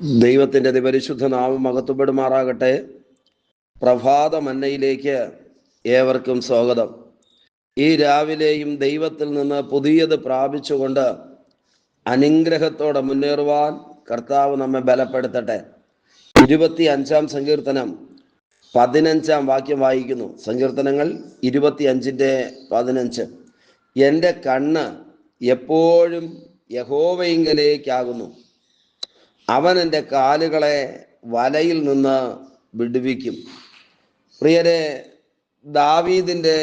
ദൈവത്തിൻ്റെ അതിപരിശുദ്ധ നാമം മഹത്വപ്പെടുമാറാകട്ടെ. പ്രഭാത മന്നയിലേക്ക് ഏവർക്കും സ്വാഗതം. ഈ രാവിലെയും ദൈവത്തിൽ നിന്ന് പുതിയത് പ്രാപിച്ചുകൊണ്ട് അനുഗ്രഹത്തോടെ മുന്നേറുവാൻ കർത്താവ് നമ്മെ ബലപ്പെടുത്തട്ടെ. 25-ാം സങ്കീർത്തനം 15-ാം വാക്യം വായിക്കുന്നു. സങ്കീർത്തനങ്ങൾ 25-15. എൻ്റെ കണ്ണ് എപ്പോഴും യഹോവയിങ്കലേക്കാകുന്നു, അവൻ എൻ്റെ കാലുകളെ വലയിൽ നിന്ന് വിടുവിക്കും. പ്രിയരെ, ദാവീദിൻ്റെ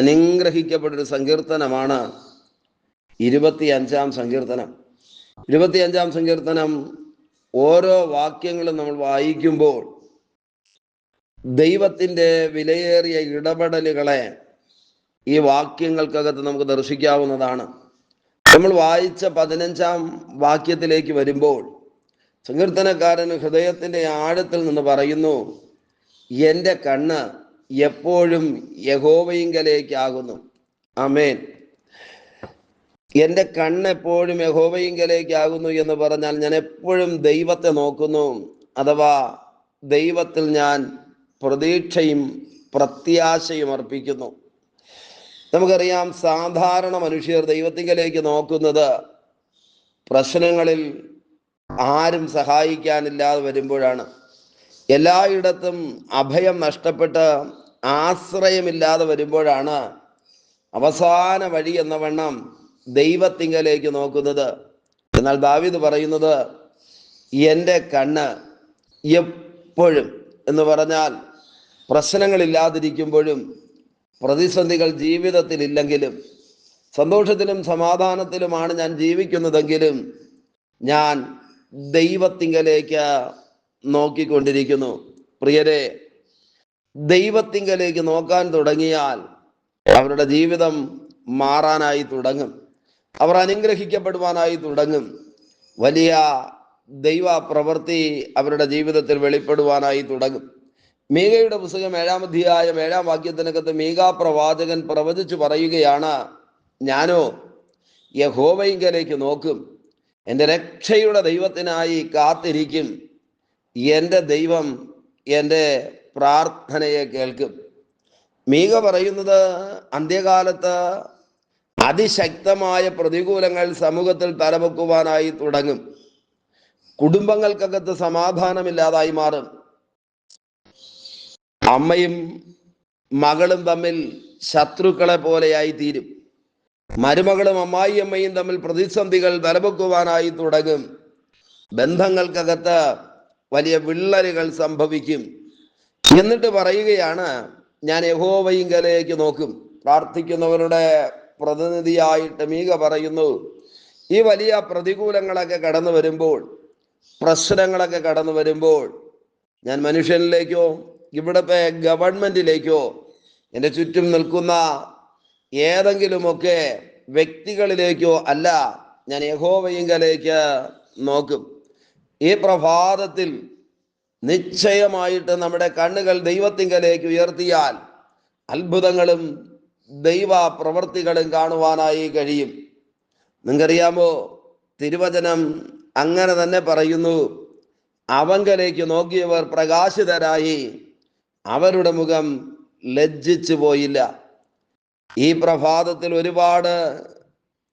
അനുഗ്രഹിക്കപ്പെട്ടൊരു സങ്കീർത്തനമാണ് 25-ാം സങ്കീർത്തനം. 25-ാം സങ്കീർത്തനം ഓരോ വാക്യങ്ങളും നമ്മൾ വായിക്കുമ്പോൾ ദൈവത്തിൻ്റെ വിലയേറിയ ഇടപെടലുകളെ ഈ വാക്യങ്ങൾക്കകത്ത് നമുക്ക് ദർശിക്കാവുന്നതാണ്. നമ്മൾ വായിച്ച 15-ാം വാക്യത്തിലേക്ക് വരുമ്പോൾ സങ്കീർത്തനക്കാരൻ ഹൃദയത്തിൻ്റെ ആഴത്തിൽ നിന്ന് പറയുന്നു, എൻ്റെ കണ്ണ് എപ്പോഴും യഹോവയിങ്കലേക്കാകുന്നു. ആമേൻ. എൻ്റെ കണ്ണ് എപ്പോഴും യഹോവയിങ്കലേക്കാകുന്നു എന്ന് പറഞ്ഞാൽ ഞാൻ എപ്പോഴും ദൈവത്തെ നോക്കുന്നു, അഥവാ ദൈവത്തിൽ ഞാൻ പ്രതീക്ഷയും പ്രത്യാശയും അർപ്പിക്കുന്നു. നമുക്കറിയാം, സാധാരണ മനുഷ്യർ ദൈവത്തിങ്കലേക്ക് നോക്കുന്നത് പ്രശ്നങ്ങളിൽ ആരും സഹായിക്കാനില്ലാതെ വരുമ്പോഴാണ്. എല്ലായിടത്തും അഭയം നഷ്ടപ്പെട്ട് ആശ്രയമില്ലാതെ വരുമ്പോഴാണ് അവസാന വഴി എന്ന വണ്ണം ദൈവത്തിങ്കലേക്ക് നോക്കുന്നത്. എന്നാൽ ദാവീദ് പറയുന്നത്, എൻ്റെ കണ്ണ് എപ്പോഴും എന്ന് പറഞ്ഞാൽ പ്രശ്നങ്ങളില്ലാതിരിക്കുമ്പോഴും പ്രതിസന്ധികൾ ജീവിതത്തിൽ ഇല്ലെങ്കിലും സന്തോഷത്തിലും സമാധാനത്തിലുമാണ് ഞാൻ ജീവിക്കുന്നതെങ്കിലും ഞാൻ ദൈവത്തിങ്കലേക്ക് നോക്കിക്കൊണ്ടിരിക്കുന്നു. പ്രിയരെ, ദൈവത്തിങ്കലേക്ക് നോക്കാൻ തുടങ്ങിയാൽ അവരുടെ ജീവിതം മാറാനായി തുടങ്ങും, അവർ അനുഗ്രഹിക്കപ്പെടുവാനായി തുടങ്ങും, വലിയ ദൈവ പ്രവൃത്തി അവരുടെ ജീവിതത്തിൽ വെളിപ്പെടുവാനായി തുടങ്ങും. മീകയുടെ പുസ്തകം 7-ാം അധ്യായം 7-ാം വാക്യത്തിനകത്ത് മീകാ പ്രവാചകൻ പ്രവചിച്ചു പറയുകയാണ്, ഞാനോ യഹോവയിങ്കലേക്ക് നോക്കും, എൻ്റെ രക്ഷയുടെ ദൈവത്തിനായി കാത്തിരിക്കും, എൻ്റെ ദൈവം എൻ്റെ പ്രാർത്ഥനയെ കേൾക്കും. മീക പറയുന്നത്, അന്ത്യകാലത്ത് അതിശക്തമായ പ്രതികൂലങ്ങൾ സമൂഹത്തിൽ തലപൊക്കുവാനായി തുടങ്ങും. കുടുംബങ്ങൾക്കകത്ത് സമാധാനമില്ലാതായി മാറും. അമ്മയും മകളും തമ്മിൽ ശത്രുക്കളെ പോലെയായി തീരും. മരുമകളും അമ്മായിയമ്മയും തമ്മിൽ പ്രതിസന്ധികൾ തലപൊക്കുവാനായി തുടങ്ങും. ബന്ധങ്ങൾക്കകത്ത് വലിയ വിള്ളലുകൾ സംഭവിക്കും. എന്നിട്ട് പറയുകയാണ്, ഞാൻ യഹോവയിങ്കലേക്ക് നോക്കും. പ്രാർത്ഥിക്കുന്നവരുടെ പ്രതിനിധിയായിട്ട് മീക പറയുന്നു, ഈ വലിയ പ്രതികൂലങ്ങളൊക്കെ കടന്നു വരുമ്പോൾ, പ്രശ്നങ്ങളൊക്കെ കടന്നു വരുമ്പോൾ ഞാൻ മനുഷ്യനിലേക്കോ ഇവിടുത്തെ ഗവൺമെന്റിലേക്കോ എൻ്റെ ചുറ്റും നിൽക്കുന്ന ഏതെങ്കിലുമൊക്കെ വ്യക്തികളിലേക്കോ അല്ല, ഞാൻ യഹോവയിങ്കലേക്ക് നോക്കും. ഈ പ്രഭാതത്തിൽ നിശ്ചയമായിട്ട് നമ്മുടെ കണ്ണുകൾ ദൈവത്തിങ്കലേക്ക് ഉയർത്തിയാൽ അത്ഭുതങ്ങളും ദൈവ പ്രവൃത്തികളും കാണുവാനായി കഴിയും. നിങ്ങൾക്കറിയാമോ, തിരുവചനം അങ്ങനെ തന്നെ പറയുന്നു, അവങ്കലേക്ക് നോക്കിയവർ പ്രകാശിതരായി, അവരുടെ മുഖം ലജ്ജിച്ചു പോയില്ല. ഈ പ്രഭാതത്തിൽ ഒരുപാട്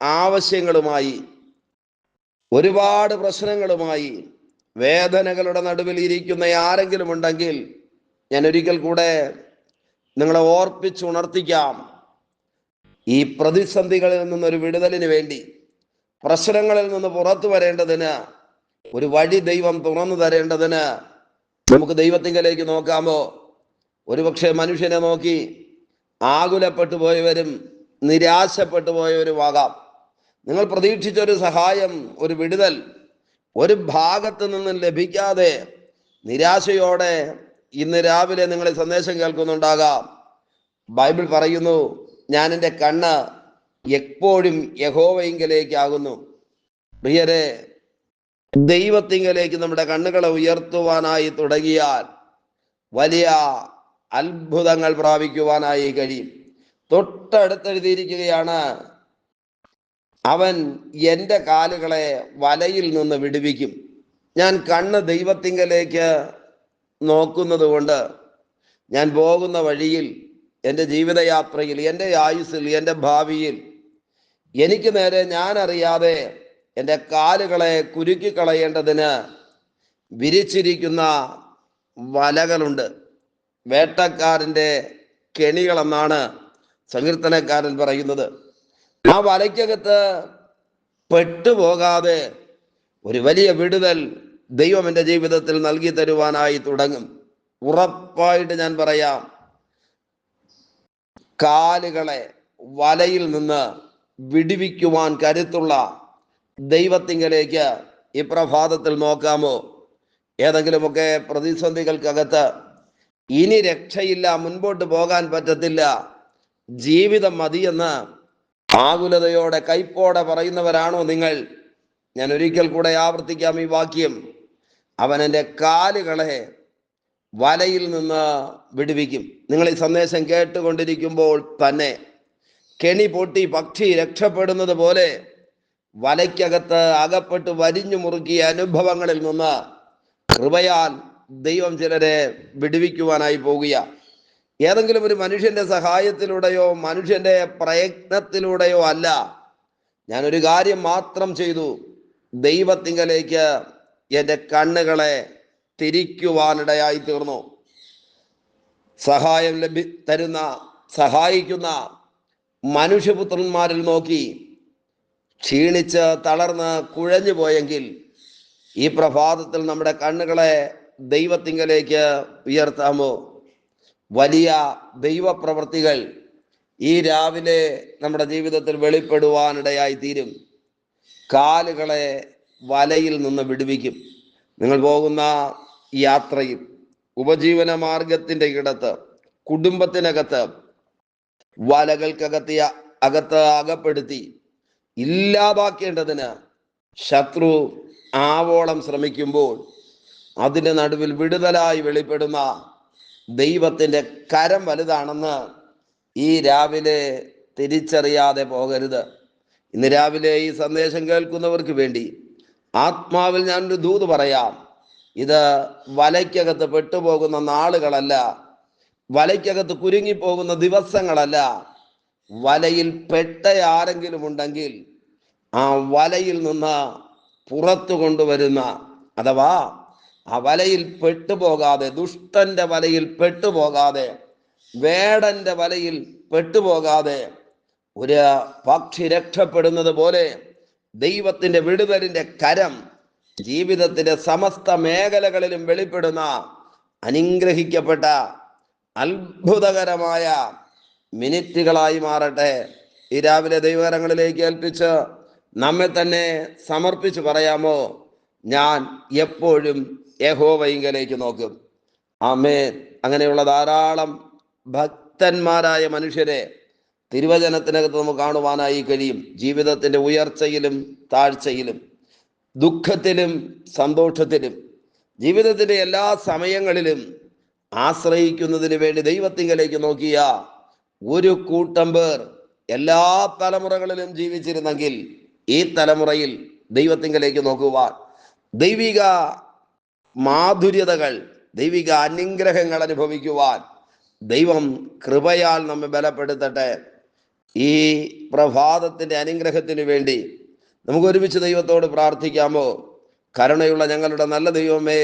ആവശ്യങ്ങളുമായി, ഒരുപാട് പ്രശ്നങ്ങളുമായി, വേദനകളുടെ നടുവിൽ ഇരിക്കുന്ന ആരെങ്കിലും ഉണ്ടെങ്കിൽ ഞാൻ ഒരിക്കൽ കൂടെ നിങ്ങളെ ഓർപ്പിച്ചുണർത്തിക്കാം. ഈ പ്രതിസന്ധികളിൽ നിന്നൊരു വിടുതലിന് വേണ്ടി, പ്രശ്നങ്ങളിൽ നിന്ന് പുറത്തു വരേണ്ടതിന്, ഒരു വഴി ദൈവം തുറന്നു തരേണ്ടതിന് നമുക്ക് ദൈവത്തിങ്കലേക്ക് നോക്കാമോ? ഒരുപക്ഷെ മനുഷ്യനെ നോക്കി ആകുലപ്പെട്ടു പോയവരും നിരാശപ്പെട്ടു പോയവരുമാകാം. നിങ്ങൾ പ്രതീക്ഷിച്ചൊരു സഹായം, ഒരു വിടുതൽ ഒരു ഭാഗത്ത് നിന്നും ലഭിക്കാതെ നിരാശയോടെ ഇന്ന് രാവിലെ നിങ്ങൾ സന്ദേശം കേൾക്കുന്നുണ്ടാകാം. ബൈബിൾ പറയുന്നു, ഞാൻ എൻ്റെ കണ്ണ് എപ്പോഴും യഹോവയിങ്കലേക്കാകുന്നു. പ്രിയരെ, ദൈവത്തിങ്കലേക്ക് നമ്മുടെ കണ്ണുകളെ ഉയർത്തുവാനായി തുടങ്ങിയാൽ വലിയ അത്ഭുതങ്ങൾ പ്രാപിക്കുവാനായി കഴിയും. തൊട്ടടുത്തെഴുതിയിരിക്കുകയാണ്, അവൻ എൻ്റെ കാലുകളെ വലയിൽ നിന്ന് വിടുവിക്കും. ഞാൻ കണ്ണ് ദൈവത്തിങ്കലേക്ക് നോക്കുന്നത് കൊണ്ട് ഞാൻ പോകുന്ന വഴിയിൽ, എൻ്റെ ജീവിതയാത്രയിൽ, എൻ്റെ ആയുസ്സിൽ, എൻ്റെ ഭാവിയിൽ എനിക്ക് നേരെ ഞാൻ അറിയാതെ എൻ്റെ കാലുകളെ കുരുക്കിക്കളയേണ്ടതിന് വിരിച്ചിരിക്കുന്ന വലകളുണ്ട്. വേട്ടക്കാരൻ്റെ കെണികളെന്നാണ് സങ്കീർത്തനക്കാരൻ പറയുന്നത്. ആ വലയ്ക്കകത്ത് പെട്ടുപോകാതെ ഒരു വലിയ വിടുതൽ ദൈവം എൻ്റെ ജീവിതത്തിൽ നൽകി തരുവാനായി തുടങ്ങും. ഉറപ്പായിട്ട് ഞാൻ പറയാം, കാലുകളെ വലയിൽ നിന്ന് വിടുവിക്കുവാൻ കരുത്തുള്ള ദൈവത്തിങ്കലേക്ക് ഈ പ്രഭാതത്തിൽ നോക്കാമോ? ഏതെങ്കിലുമൊക്കെ പ്രതിസന്ധികൾക്കകത്ത് ഇനി രക്ഷയില്ല, മുൻപോട്ട് പോകാൻ പറ്റത്തില്ല, ജീവിതം മതിയെന്ന് ആകുലതയോടെ കൈപ്പോടെ പറയുന്നവരാണോ നിങ്ങൾ? ഞാൻ ഒരിക്കൽ കൂടെ ആവർത്തിക്കാം ഈ വാക്യം. അവൻ എൻ്റെ കാലുകളെ വലയിൽ നിന്ന് വിടുവിക്കും. നിങ്ങൾ ഈ സന്ദേശം കേട്ടുകൊണ്ടിരിക്കുമ്പോൾ തന്നെ കെണി പൊട്ടി പക്ഷി രക്ഷപ്പെടുന്നത് പോലെ വലയ്ക്കകത്ത് അകപ്പെട്ട് വരിഞ്ഞു മുറുക്കിയ അനുഭവങ്ങളിൽ നിന്ന് കൃപയാൽ ദൈവം ചിലരെ വിടുവിക്കുവാനായി പോകുക. ഏതെങ്കിലും ഒരു മനുഷ്യന്റെ സഹായത്തിലൂടെയോ മനുഷ്യന്റെ പ്രയത്നത്തിലൂടെയോ അല്ല. ഞാനൊരു കാര്യം മാത്രം ചെയ്തു, ദൈവത്തിങ്കലേക്ക് എൻ്റെ കണ്ണുകളെ തിരിക്കുവാനിടയായി തീർന്നു. സഹായം തരുന്ന, സഹായിക്കുന്ന മനുഷ്യപുത്രന്മാരിൽ നോക്കി ക്ഷീണിച്ച് തളർന്ന് കുഴഞ്ഞു പോയെങ്കിൽ ഈ പ്രഭാതത്തിൽ നമ്മുടെ കണ്ണുകളെ ദൈവത്തിങ്കലേക്ക് ഉയർത്താമോ? വലിയ ദൈവപ്രവൃത്തികൾ ഈ രാവിലെ നമ്മുടെ ജീവിതത്തിൽ വെളിപ്പെടുവാനിടയായി തീരും. കാലുകളെ വലയിൽ നിന്ന് വിടുവിക്കും. നിങ്ങൾ പോകുന്ന യാത്രയിൽ, ഉപജീവന മാർഗത്തിൻ്റെ ഇടത്ത്, കുടുംബത്തിനകത്ത് അകത്ത് അകപ്പെടുത്തി ഇല്ലാതാക്കേണ്ടതിന് ശത്രു ആവോളം ശ്രമിക്കുമ്പോൾ അതിൻ്റെ നടുവിൽ വിടുതലായി വെളിപ്പെടുന്ന ദൈവത്തിൻ്റെ കരം വലുതാണെന്ന് ഈ രാവിലെ തിരിച്ചറിയാതെ പോകരുത്. ഇന്ന് രാവിലെ ഈ സന്ദേശം കേൾക്കുന്നവർക്ക് വേണ്ടി ആത്മാവിൽ ഞാനൊരു ദൂത് പറയാം. ഇത് വലയ്ക്കകത്ത് പെട്ടുപോകുന്ന നാളുകളല്ല, വലയ്ക്കകത്ത് കുരുങ്ങിപ്പോകുന്ന ദിവസങ്ങളല്ല. വലയിൽ പെട്ട ആരെങ്കിലും ഉണ്ടെങ്കിൽ ആ വലയിൽ നിന്ന് പുറത്തു കൊണ്ടുവരുന്ന, അഥവാ ആ വലയിൽ പെട്ടുപോകാതെ, ദുഷ്ടന്റെ വലയിൽ പെട്ടുപോകാതെ, വേടന്റെ വലയിൽ പെട്ടുപോകാതെ ഒരു പക്ഷി രക്ഷപ്പെടുന്നത് പോലെ ദൈവത്തിന്റെ വിടുതലിന്റെ കരം ജീവിതത്തിന്റെ സമസ്ത മേഖലകളിലും വെളിപ്പെടുന്ന അനുഗ്രഹിക്കപ്പെട്ട അത്ഭുതകരമായ മിനിറ്റുകളായി മാറട്ടെ. ഈ രാവിലെ ദൈവകരങ്ങളിലേക്ക് ഏൽപ്പിച്ച് നമ്മെ തന്നെ സമർപ്പിച്ച് പറയാമോ? ഞാൻ എപ്പോഴും യഹോവയിങ്കലേക്ക് നോക്കും. ആമേൻ. അങ്ങനെയുള്ള ധാരാളം ഭക്തന്മാരായ മനുഷ്യരെ തിരുവചനത്തിനകത്ത് നമുക്ക് കാണുവാനായി കഴിയും. ജീവിതത്തിന്റെ ഉയർച്ചയിലും താഴ്ചയിലും, ദുഃഖത്തിലും സന്തോഷത്തിലും, ജീവിതത്തിന്റെ എല്ലാ സമയങ്ങളിലും ആശ്രയിക്കുന്നതിന് വേണ്ടി ദൈവത്തിങ്കലേക്ക് നോക്കിയ ഒരു കൂട്ടം പേർ എല്ലാ തലമുറകളിലും ജീവിച്ചിരുന്നെങ്കിൽ ഈ തലമുറയിൽ ദൈവത്തിങ്കലേക്ക് നോക്കുവാൻ, ദൈവിക മാധുര്യതകൾ, ദൈവിക അനുഗ്രഹങ്ങൾ അനുഭവിക്കുവാൻ ദൈവം കൃപയാൽ നമ്മെ ബലപ്പെടുത്തട്ടെ. ഈ പ്രഭാതത്തിന്റെ അനുഗ്രഹത്തിന് വേണ്ടി നമുക്ക് ഒരുമിച്ച് ദൈവത്തോട് പ്രാർത്ഥിക്കാമോ? കരുണയുള്ള ഞങ്ങളുടെ നല്ല ദൈവമേ,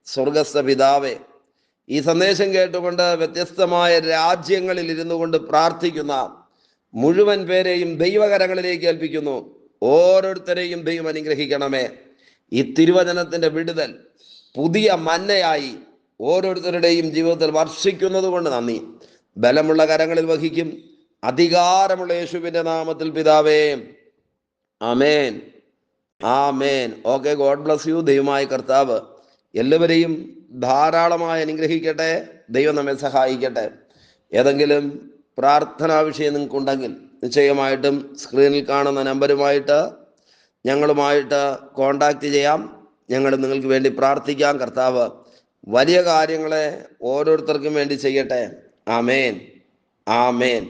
സ്വർഗസ്ഥ പിതാവേ, ഈ സന്ദേശം കേട്ടുകൊണ്ട് വ്യത്യസ്തമായ രാജ്യങ്ങളിൽ ഇരുന്നു കൊണ്ട് പ്രാർത്ഥിക്കുന്ന മുഴുവൻ പേരെയും ദൈവകരങ്ങളിലേക്ക് ഏൽപ്പിക്കുന്നു. ഓരോരുത്തരെയും ദൈവം അനുഗ്രഹിക്കണമേ. ഈ തിരുവചനത്തിന്റെ വിടുതൽ പുതിയ മന്നയായി ഓരോരുത്തരുടെയും ജീവിതത്തിൽ വർഷിക്കുന്നത് കൊണ്ട് നന്ദി. ബലമുള്ള കരങ്ങളിൽ വഹിക്കും, അധികാരമുള്ള യേശുവിന്റെ നാമത്തിൽ പിതാവേ, ആമേൻ, ആമേൻ. Okay, God bless you. ദൈവമായ കർത്താവ് എല്ലാവരെയും ധാരാളമായി അനുഗ്രഹിക്കട്ടെ. ദൈവം നമ്മെ സഹായിക്കട്ടെ. ഏതെങ്കിലും പ്രാർത്ഥനാ വിഷയം നിങ്ങൾക്കുണ്ടെങ്കിൽ നിശ്ചയമായിട്ടും സ്ക്രീനിൽ കാണുന്ന നമ്പറുമായിട്ട് ഞങ്ങളുമായിട്ട് കോണ്ടാക്ട് ചെയ്യാം. ഞങ്ങൾ നിങ്ങൾക്ക് വേണ്ടി പ്രാർത്ഥിക്കാം. കർത്താവ് വലിയ കാര്യങ്ങളെ ഓരോരുത്തർക്കും വേണ്ടി ചെയ്യട്ടെ. ആമേൻ, ആമേൻ.